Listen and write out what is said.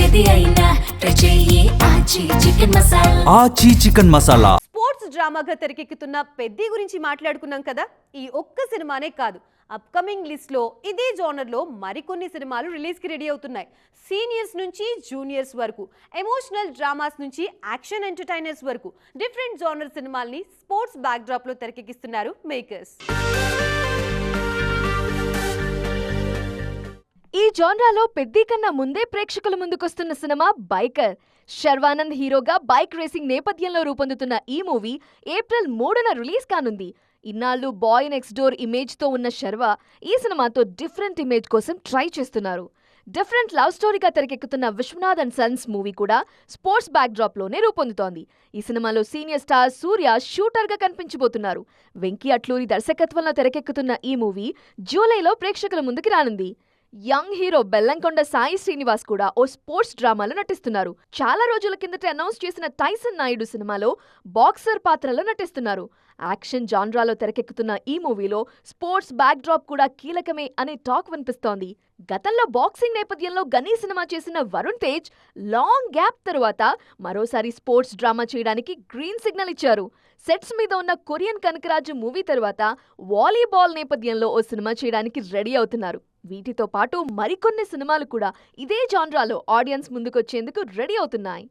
ఏది అయినా ట్రై చెయ్యి ఆచి చికెన్ మసాలా. ఆచి చికెన్ మసాలా. స్పోర్ట్స్ డ్రామాగా తెరకెక్కుతున్న పెద్ది గురించి మాట్లాడుకున్నాం కదా. ఈ ఒక్క సినిమానే కాదు, అప్కమింగ్ లిస్ట్ లో ఇదే జోనర్ లో మరికొన్ని సినిమాలు రిలీజ్ కి రెడీ అవుతున్నాయి. సీనియర్స్ నుంచి జూనియర్స్ వరకు, ఎమోషనల్ డ్రామాస్ నుంచి యాక్షన్ ఎంటర్టైనర్స్ వరకు డిఫరెంట్ జోనర్ సినిమాల్ని స్పోర్ట్స్ బ్యాక్ డ్రాప్ లో తెరకెక్కిస్తున్నారు మేకర్స్. ఈ జాన్రాలో పెద్ది కన్నా ముందే ప్రేక్షకుల ముందుకొస్తున్న సినిమా బైకర్. శర్వానంద్ హీరోగా బైక్ రేసింగ్ నేపథ్యంలో రూపొందుతున్న ఈ మూవీ ఏప్రిల్ 3న రిలీజ్ కానుంది. ఇన్నాళ్ళు బాయ్ నెక్స్ట్ డోర్ ఇమేజ్ తో ఉన్న శర్వ ఈ సినిమాతో డిఫరెంట్ ఇమేజ్ కోసం ట్రై చేస్తున్నారు. డిఫరెంట్ లవ్ స్టోరీగా తెరకెక్కుతున్న విశ్వనాథ్ అండ్ సన్స్ మూవీ కూడా స్పోర్ట్స్ బ్యాక్ డ్రాప్ లోనే రూపొందుతోంది. ఈ సినిమాలో సీనియర్ స్టార్ సూర్య షూటర్ గా కనిపించబోతున్నారు. వెంకీ అట్లూరి దర్శకత్వంలో తెరకెక్కుతున్న ఈ మూవీ జూలైలో ప్రేక్షకుల ముందుకి రానుంది. యంగ్ హీరో బెల్లంకొండ సాయి శ్రీనివాస్ కూడా ఓ స్పోర్ట్స్ డ్రామాలో నటిస్తున్నారు. చాలా రోజుల కిందట అనౌన్స్ చేసిన టైసన్ నాయుడు సినిమాలో బాక్సర్ పాత్రలో నటిస్తున్నారు. యాక్షన్ జాన్రాలో తెరకెక్కుతున్న ఈ మూవీలో స్పోర్ట్స్ బ్యాక్ డ్రాప్ కూడా కీలకమే అనే టాక్ వినిపిస్తోంది. గతంలో బాక్సింగ్ నేపథ్యంలో గనీ సినిమా చేసిన వరుణ్ తేజ్ లాంగ్ గ్యాప్ తరువాత మరోసారి స్పోర్ట్స్ డ్రామా చేయడానికి గ్రీన్ సిగ్నల్ ఇచ్చారు. సెట్స్ మీద ఉన్న కొరియన్ కనకరాజు మూవీ తరువాత వాలీబాల్ నేపథ్యంలో ఓ సినిమా చేయడానికి రెడీ అవుతున్నారు. వీటితో పాటు మరికొన్ని సినిమాలు కూడా ఇదే జాన్రాలో ఆడియన్స్ ముందుకొచ్చేందుకు రెడీ అవుతున్నాయి.